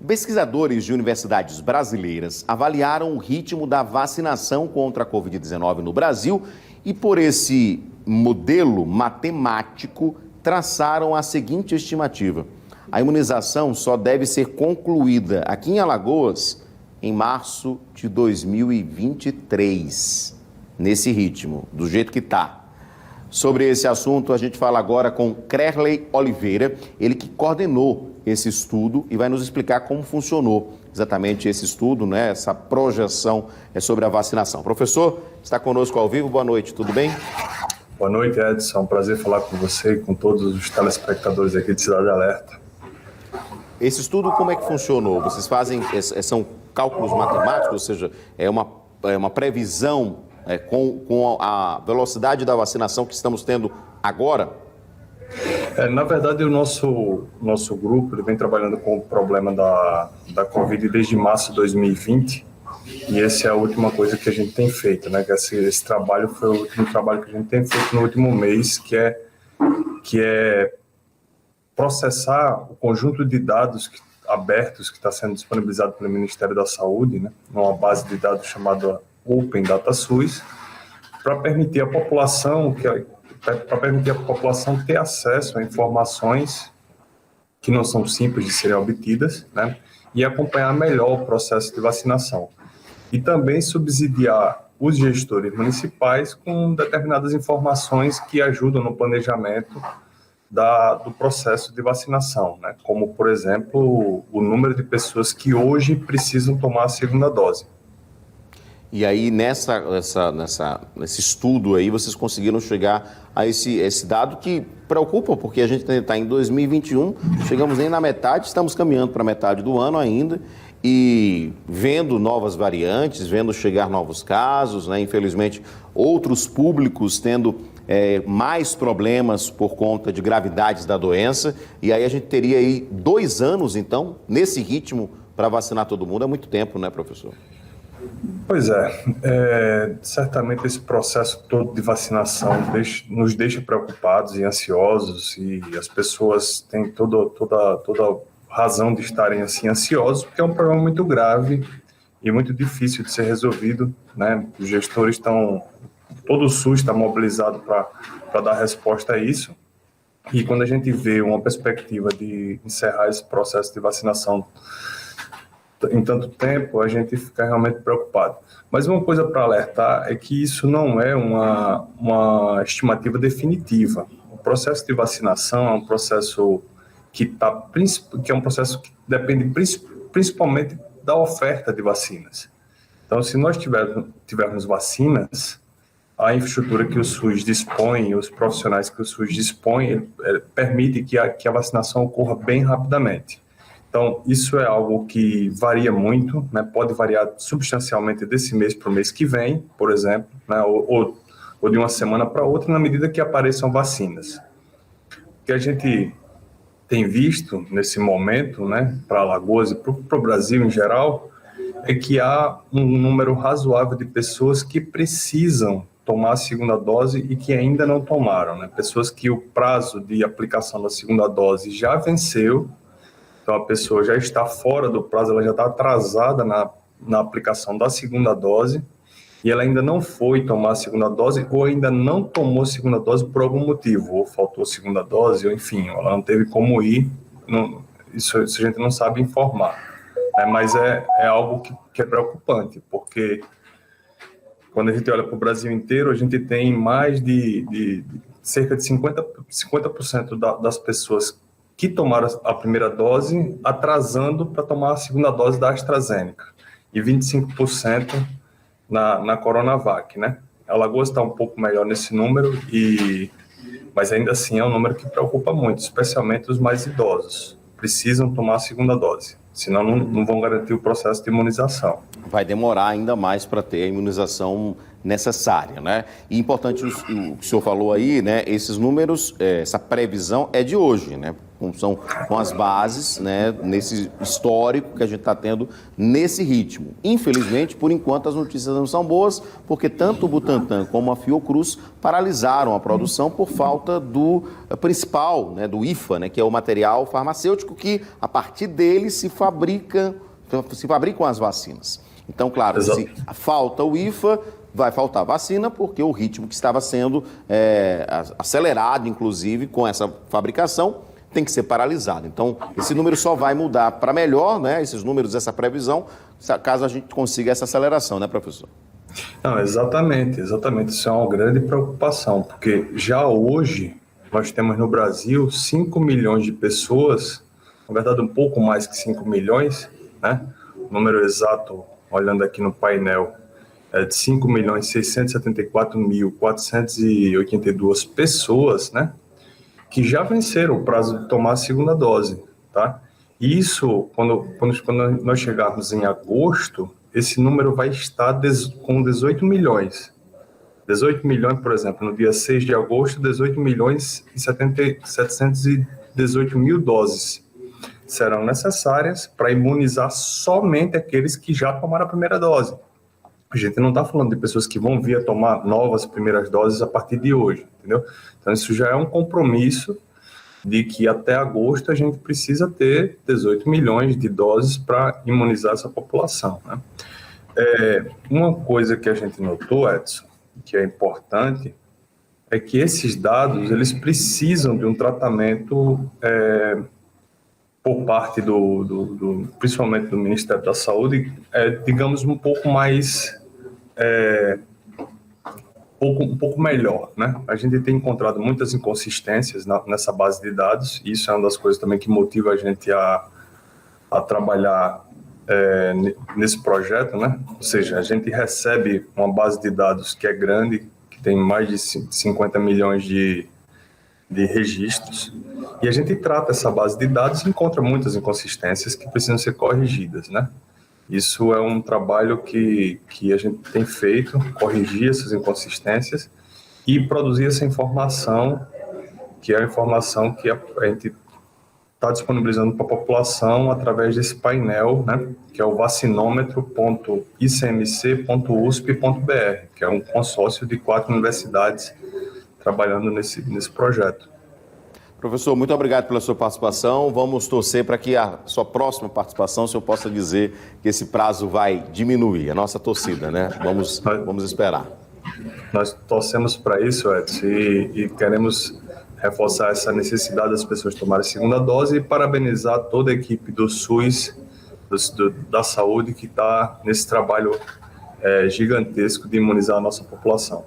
Pesquisadores de universidades brasileiras avaliaram o ritmo da vacinação contra a Covid-19 no Brasil e, por esse modelo matemático, traçaram a seguinte estimativa: a imunização só deve ser concluída aqui em Alagoas em março de 2023, nesse ritmo, do jeito que está. Sobre esse assunto, a gente fala agora com Crerley Oliveira, ele que coordenou esse estudo e vai nos explicar como funcionou exatamente esse estudo, né, essa projeção sobre a vacinação. Professor, está conosco ao vivo, boa noite, tudo bem? Boa noite, Edson, prazer falar com você e com todos os telespectadores aqui de Cidade Alerta. Esse estudo, como é que funcionou? Vocês fazem, são cálculos matemáticos, ou seja, é uma previsão com a velocidade da vacinação que estamos tendo agora? Na verdade, o nosso grupo ele vem trabalhando com o problema da Covid desde março de 2020 e essa é a última coisa que a gente tem feito, né? Esse trabalho foi o último trabalho que a gente tem feito no último mês, que é processar o conjunto de dados abertos que está sendo disponibilizado pelo Ministério da Saúde, né? Numa base de dados chamada Open Data SUS, para permitir a população ter acesso a informações que não são simples de serem obtidas, né, e acompanhar melhor o processo de vacinação. E também subsidiar os gestores municipais com determinadas informações que ajudam no planejamento do processo de vacinação, né, como, por exemplo, o número de pessoas que hoje precisam tomar a segunda dose. E aí, nesse estudo aí, vocês conseguiram chegar a esse dado que preocupa, porque a gente está em 2021, chegamos nem na metade, estamos caminhando para a metade do ano ainda, e vendo novas variantes, vendo chegar novos casos, né? Infelizmente, outros públicos tendo mais problemas por conta de gravidades da doença, e aí a gente teria aí 2 anos, então, nesse ritmo, para vacinar todo mundo. É muito tempo, né, professor? Pois é, certamente esse processo todo de vacinação nos deixa preocupados e ansiosos, e as pessoas têm toda razão de estarem assim ansiosos, porque é um problema muito grave e muito difícil de ser resolvido, né? Os gestores todo o SUS está mobilizado para dar resposta a isso, e quando a gente vê uma perspectiva de encerrar esse processo de vacinação em tanto tempo, a gente fica realmente preocupado. Mas uma coisa para alertar é que isso não é uma estimativa definitiva. O processo de vacinação é um processo que é um processo que depende principalmente da oferta de vacinas. Então, se nós tivermos vacinas, a infraestrutura que o SUS dispõe, os profissionais que o SUS dispõe, permite que a vacinação ocorra bem rapidamente. Então, isso é algo que varia muito, né? Pode variar substancialmente desse mês para o mês que vem, por exemplo, né? ou de uma semana para outra, na medida que apareçam vacinas. O que a gente tem visto nesse momento, né, para Alagoas e para o Brasil em geral, é que há um número razoável de pessoas que precisam tomar a segunda dose e que ainda não tomaram, né? Pessoas que o prazo de aplicação da segunda dose já venceu. Então, a pessoa já está fora do prazo, ela já está atrasada na aplicação da segunda dose e ela ainda não foi tomar a segunda dose ou ainda não tomou a segunda dose por algum motivo, ou faltou a segunda dose, ou enfim, ela não teve como ir, isso a gente não sabe informar. Mas é algo que é preocupante, porque quando a gente olha para o Brasil inteiro, a gente tem mais de cerca de 50% das pessoas que tomaram a primeira dose, atrasando para tomar a segunda dose da AstraZeneca, e 25% na Coronavac, né? A Alagoas está um pouco melhor nesse número, mas ainda assim é um número que preocupa muito, especialmente os mais idosos. Precisam tomar a segunda dose, senão não vão garantir o processo de imunização. Vai demorar ainda mais para ter a imunização necessária, né? E importante o que o senhor falou aí, né? Esses números, essa previsão é de hoje, né? com as bases, né, nesse histórico que a gente está tendo nesse ritmo. Infelizmente, por enquanto, as notícias não são boas, porque tanto o Butantan como a Fiocruz paralisaram a produção por falta do principal, né, do IFA, né, que é o material farmacêutico que, a partir dele, se fabricam as vacinas. Então, claro, Exato. se falta o IFA, vai faltar vacina, porque o ritmo que estava sendo acelerado, inclusive, com essa fabricação, tem que ser paralisado. Então, esse número só vai mudar para melhor, né? Esses números, essa previsão, caso a gente consiga essa aceleração, né, professor? Não, exatamente. Isso é uma grande preocupação, porque já hoje nós temos no Brasil 5 milhões de pessoas, na verdade um pouco mais que 5 milhões, né? O número exato, olhando aqui no painel, é de 5.674.482 pessoas, né, que já venceram o prazo de tomar a segunda dose, tá? E isso, quando nós chegarmos em agosto, esse número vai estar com 18 milhões. 18 milhões, por exemplo, no dia 6 de agosto, 18 milhões e 718 mil doses serão necessárias para imunizar somente aqueles que já tomaram a primeira dose. A gente não está falando de pessoas que vão vir a tomar novas primeiras doses a partir de hoje, entendeu? Então, isso já é um compromisso de que até agosto a gente precisa ter 18 milhões de doses para imunizar essa população, né? Uma coisa que a gente notou, Edson, que é importante, é que esses dados, eles precisam de um tratamento por parte principalmente do Ministério da Saúde, digamos, um pouco mais... um pouco melhor, né? A gente tem encontrado muitas inconsistências nessa base de dados, e isso é uma das coisas também que motiva a gente a trabalhar nesse projeto, né? Ou seja, a gente recebe uma base de dados que é grande, que tem mais de 50 milhões de registros, e a gente trata essa base de dados e encontra muitas inconsistências que precisam ser corrigidas, né? Isso é um trabalho que a gente tem feito, corrigir essas inconsistências e produzir essa informação, que é a informação que a gente está disponibilizando para a população através desse painel, né, que é o vacinômetro.icmc.usp.br, que é um consórcio de 4 universidades trabalhando nesse projeto. Professor, muito obrigado pela sua participação. Vamos torcer para que a sua próxima participação o senhor possa dizer que esse prazo vai diminuir. A nossa torcida, né? Vamos esperar. Nós torcemos para isso, Edson, e queremos reforçar essa necessidade das pessoas tomarem a segunda dose e parabenizar toda a equipe do SUS, da saúde, que está nesse trabalho gigantesco de imunizar a nossa população.